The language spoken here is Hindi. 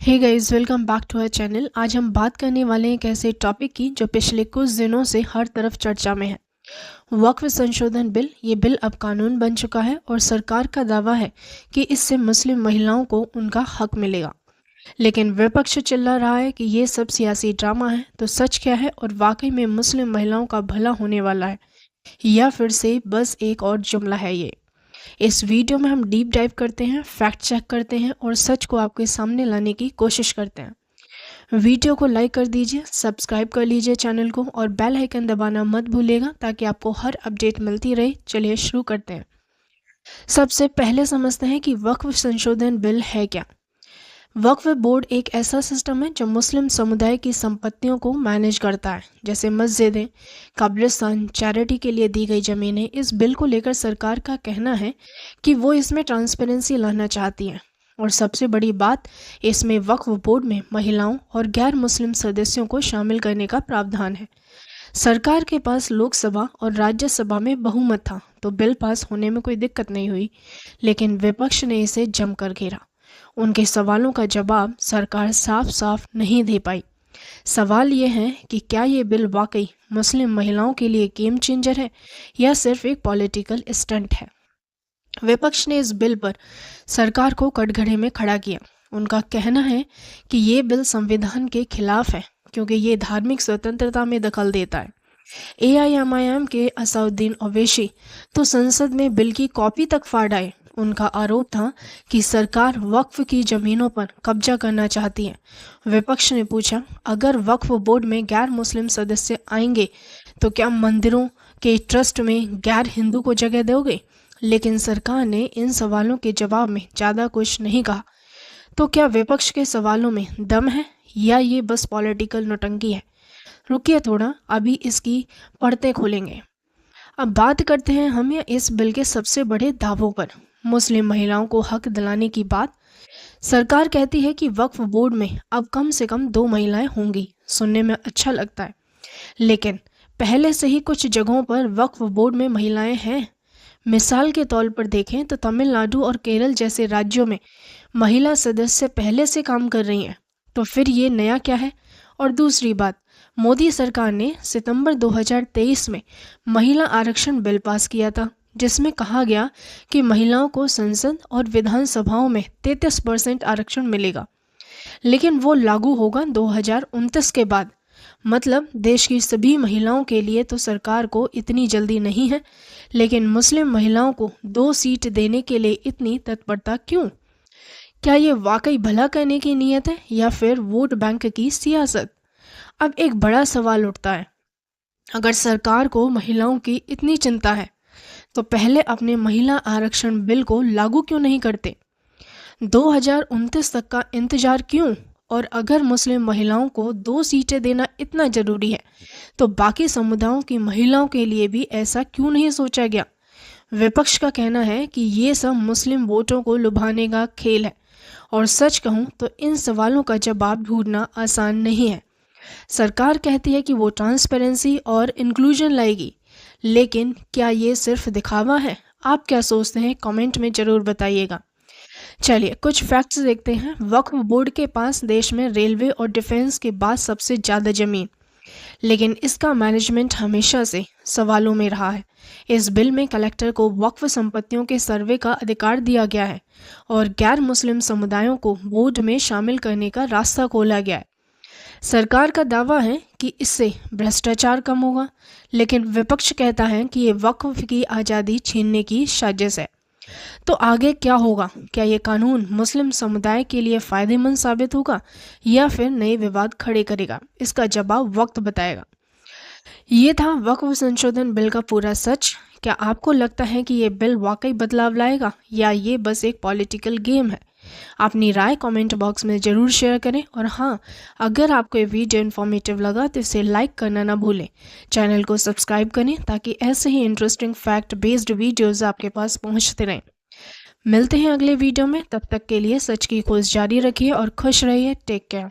Hey guys, welcome back to our channel. आज हम बात करने वाले हैं एक ऐसे टॉपिक की जो पिछले कुछ दिनों से हर तरफ चर्चा में है। वक्फ संशोधन बिल। ये बिल अब कानून बन चुका है और सरकार का दावा है कि इससे मुस्लिम महिलाओं को उनका हक मिलेगा। लेकिन विपक्ष चिल्ला रहा है कि ये सब सियासी ड्रामा है। तो सच क्या है और वाकई में मुस्लिम महिलाओं का भला होने वाला है या फिर से बस एक और जुमला है ये। इस वीडियो में हम डीप डाइव करते हैं, फैक्ट चेक करते हैं और सच को आपके सामने लाने की कोशिश करते हैं। वीडियो को लाइक कर दीजिए, सब्सक्राइब कर लीजिए चैनल को और बेल आइकन दबाना मत भूलिएगा ताकि आपको हर अपडेट मिलती रहे। चलिए शुरू करते हैं। सबसे पहले समझते हैं कि वक्फ संशोधन बिल है क्या। वक्फ बोर्ड एक ऐसा सिस्टम है जो मुस्लिम समुदाय की संपत्तियों को मैनेज करता है, जैसे मस्जिदें, कब्रिस्तान, चैरिटी के लिए दी गई ज़मीनें। इस बिल को लेकर सरकार का कहना है कि वो इसमें ट्रांसपेरेंसी लाना चाहती है और सबसे बड़ी बात, इसमें वक्फ बोर्ड में महिलाओं और गैर मुस्लिम सदस्यों को शामिल करने का प्रावधान है। सरकार के पास लोकसभा और राज्यसभा में बहुमत था तो बिल पास होने में कोई दिक्कत नहीं हुई, लेकिन विपक्ष ने इसे जमकर घेरा। उनके सवालों का जवाब सरकार साफ साफ नहीं दे पाई। सवाल ये है कि क्या ये बिल वाकई मुस्लिम महिलाओं के लिए गेम चेंजर है या सिर्फ एक पॉलिटिकल स्टंट है। विपक्ष ने इस बिल पर सरकार को कटघरे में खड़ा किया। उनका कहना है कि ये बिल संविधान के खिलाफ है क्योंकि ये धार्मिक स्वतंत्रता में दखल देता है। AIMIM के असउद्दीन ओवैसी तो संसद में बिल की कॉपी तक फाड़ आए। उनका आरोप था कि सरकार वक्फ की ज़मीनों पर कब्जा करना चाहती है। विपक्ष ने पूछा, अगर वक्फ बोर्ड में गैर मुस्लिम सदस्य आएंगे तो क्या मंदिरों के ट्रस्ट में गैर हिंदू को जगह दोगे? लेकिन सरकार ने इन सवालों के जवाब में ज़्यादा कुछ नहीं कहा। तो क्या विपक्ष के सवालों में दम है या ये बस पॉलिटिकल नौटंकी है? रुकिए थोड़ा, अभी इसकी परतें खोलेंगे। अब बात करते हैं हम इस बिल के सबसे बड़े दावों पर। मुस्लिम महिलाओं को हक दिलाने की बात। सरकार कहती है कि वक्फ बोर्ड में अब कम से कम 2 महिलाएं होंगी। सुनने में अच्छा लगता है, लेकिन पहले से ही कुछ जगहों पर वक्फ बोर्ड में महिलाएं हैं। मिसाल के तौर पर देखें तो तमिलनाडु और केरल जैसे राज्यों में महिला सदस्य पहले से काम कर रही हैं। तो फिर ये नया क्या है? और दूसरी बात, मोदी सरकार ने सितंबर 2023 में महिला आरक्षण बिल पास किया था, जिसमें कहा गया कि महिलाओं को संसद और विधानसभाओं में 33% आरक्षण मिलेगा। लेकिन वो लागू होगा 2029 के बाद। मतलब देश की सभी महिलाओं के लिए तो सरकार को इतनी जल्दी नहीं है, लेकिन मुस्लिम महिलाओं को 2 सीट देने के लिए इतनी तत्परता क्यों? क्या ये वाकई भला करने की नीयत है या फिर वोट बैंक की सियासत? अब एक बड़ा सवाल उठता है, अगर सरकार को महिलाओं की इतनी चिंता है तो पहले अपने महिला आरक्षण बिल को लागू क्यों नहीं करते? 2029 तक का इंतजार क्यों? और अगर मुस्लिम महिलाओं को 2 सीटें देना इतना जरूरी है तो बाकी समुदायों की महिलाओं के लिए भी ऐसा क्यों नहीं सोचा गया? विपक्ष का कहना है कि ये सब मुस्लिम वोटों को लुभाने का खेल है और सच कहूँ तो इन सवालों का जवाब ढूंढना आसान नहीं है। सरकार कहती है कि वो ट्रांसपेरेंसी और इंक्लूजन लाएगी, लेकिन क्या ये सिर्फ दिखावा है? आप क्या सोचते हैं? कमेंट में ज़रूर बताइएगा। चलिए कुछ फैक्ट्स देखते हैं। वक्फ बोर्ड के पास देश में रेलवे और डिफेंस के बाद सबसे ज़्यादा ज़मीन, लेकिन इसका मैनेजमेंट हमेशा से सवालों में रहा है। इस बिल में कलेक्टर को वक्फ संपत्तियों के सर्वे का अधिकार दिया गया है और गैर मुस्लिम समुदायों को बोर्ड में शामिल करने का रास्ता खोला गया है। सरकार का दावा है कि इससे भ्रष्टाचार कम होगा, लेकिन विपक्ष कहता है कि ये वक्फ की आज़ादी छीनने की साजिश है। तो आगे क्या होगा? क्या ये कानून मुस्लिम समुदाय के लिए फ़ायदेमंद साबित होगा या फिर नए विवाद खड़े करेगा? इसका जवाब वक्त बताएगा। ये था वक्फ संशोधन बिल का पूरा सच। क्या आपको लगता है कि ये बिल वाकई बदलाव लाएगा या ये बस एक पॉलिटिकल गेम है? अपनी राय कमेंट बॉक्स में ज़रूर शेयर करें और हाँ, अगर आपको ये वीडियो इन्फॉर्मेटिव लगा तो इसे लाइक करना ना भूलें। चैनल को सब्सक्राइब करें ताकि ऐसे ही इंटरेस्टिंग फैक्ट बेस्ड वीडियोज़ आपके पास पहुंचते रहें। मिलते हैं अगले वीडियो में, तब तक के लिए सच की खोज जारी रखिए और खुश रहिए। Take care.